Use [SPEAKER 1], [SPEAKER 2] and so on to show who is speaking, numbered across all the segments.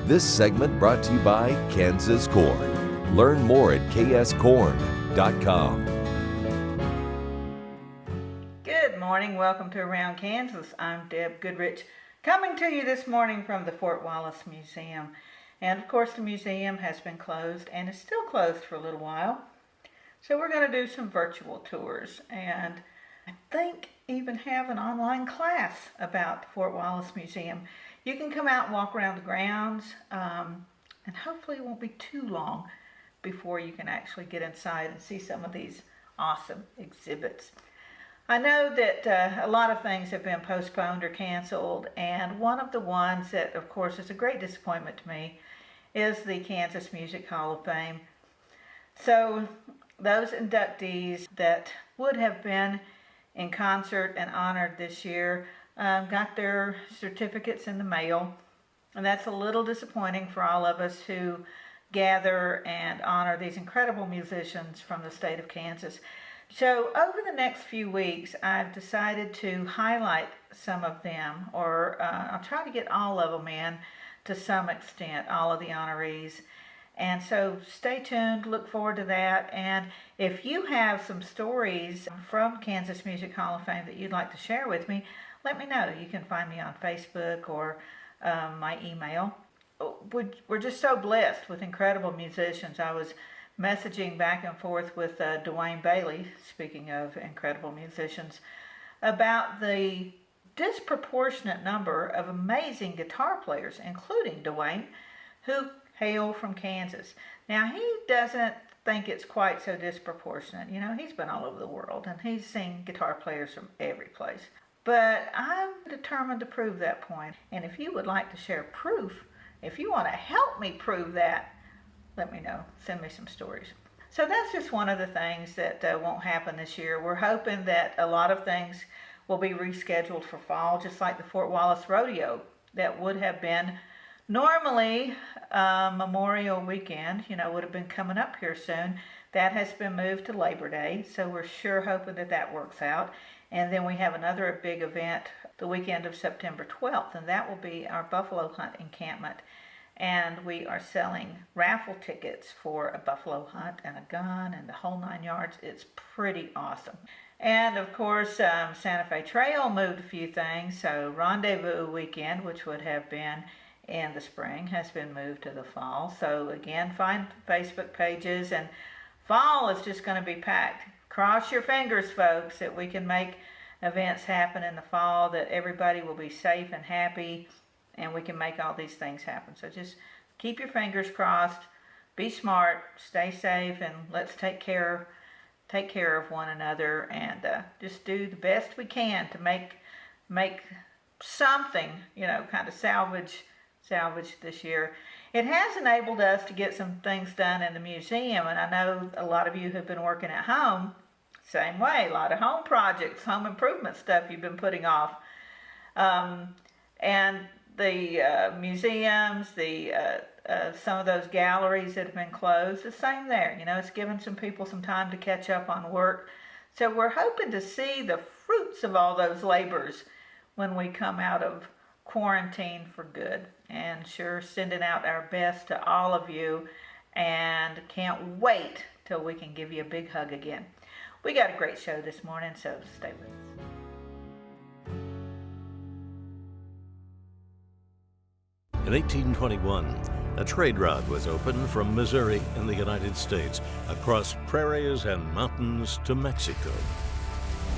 [SPEAKER 1] This segment brought to you by Kansas Corn. Learn more at kscorn.com.
[SPEAKER 2] Good morning. Welcome to Around Kansas. I'm Deb Goodrich, coming to you this morning from the Fort Wallace Museum. And of course the museum has been closed and is still closed for a little while. So we're going to do some virtual tours and I think even have an online class about the Fort Wallace Museum. You can come out and walk around the grounds and hopefully it won't be too long before you can actually get inside and see some of these awesome exhibits. I know that a lot of things have been postponed or canceled, and one of the ones that of course is a great disappointment to me is the Kansas Music Hall of Fame. So those inductees that would have been in concert and honored this year got their certificates in the mail, and that's a little disappointing for all of us who gather and honor these incredible musicians from the state of Kansas. So over the next few weeks, I've decided to highlight some of them, or I'll try to get all of them in to some extent, all of the honorees. And so stay tuned, look forward to that. And if you have some stories from Kansas Music Hall of Fame that you'd like to share with me, let me know. You can find me on Facebook or my email. We're just so blessed with incredible musicians. I was messaging back and forth with Duane Bailey, speaking of incredible musicians, about the disproportionate number of amazing guitar players, including Duane, who hail from Kansas. Now, he doesn't think it's quite so disproportionate. You know, he's been all over the world and he's seen guitar players from every place. But I'm determined to prove that point. And if you would like to share proof, if you want to help me prove that, let me know. Send me some stories. So that's just one of the things that won't happen this year. We're hoping that a lot of things will be rescheduled for fall, just like the Fort Wallace Rodeo that would have been normally Memorial Weekend, would have been coming up here soon. That has been moved to Labor Day, so we're sure hoping that that works out. And then we have another big event the weekend of September 12th, and that will be our buffalo hunt encampment. And we are selling raffle tickets for a buffalo hunt and a gun and the whole 9 yards. It's pretty awesome. And of course, Santa Fe Trail moved a few things, so Rendezvous Weekend, which would have been in the spring, has been moved to the fall. So again, find Facebook pages, and fall is just going to be packed. Cross your fingers, folks, that we can make events happen in the fall, that everybody will be safe and happy, and we can make all these things happen. So just keep your fingers crossed, be smart, stay safe, and let's take care of one another, and just do the best we can to make something, kind of salvage this year. It has enabled us to get some things done in the museum, and I know a lot of you have been working at home, same way, a lot of home projects, home improvement stuff you've been putting off. And the museums, some of those galleries that have been closed, the same there. It's given some people some time to catch up on work. So we're hoping to see the fruits of all those labors when we come out of quarantine for good. And sure, sending out our best to all of you, and can't wait till we can give you a big hug again. We got a great show this morning, so stay with us.
[SPEAKER 3] In 1821, a trade route was opened from Missouri in the United States across prairies and mountains to Mexico.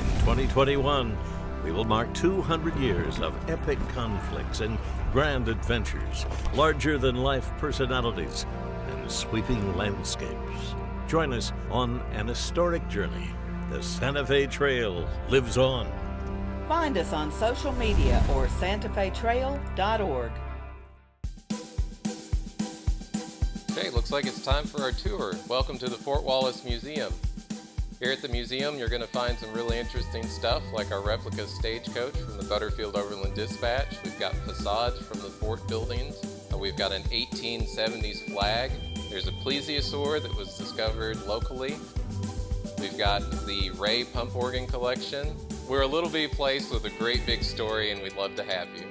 [SPEAKER 3] In 2021, we will mark 200 years of epic conflicts and grand adventures, larger-than-life personalities, and sweeping landscapes. Join us on an historic journey. The Santa Fe Trail lives on.
[SPEAKER 2] Find us on social media or santafetrail.org.
[SPEAKER 4] Okay, looks like it's time for our tour. Welcome to the Fort Wallace Museum. Here at the museum, you're going to find some really interesting stuff, like our replica stagecoach from the Butterfield Overland Dispatch. We've got facades from the fort buildings. We've got an 1870s flag. There's a plesiosaur that was discovered locally. We've got the Ray pump organ collection. We're a little bitty place with a great big story, and we'd love to have you.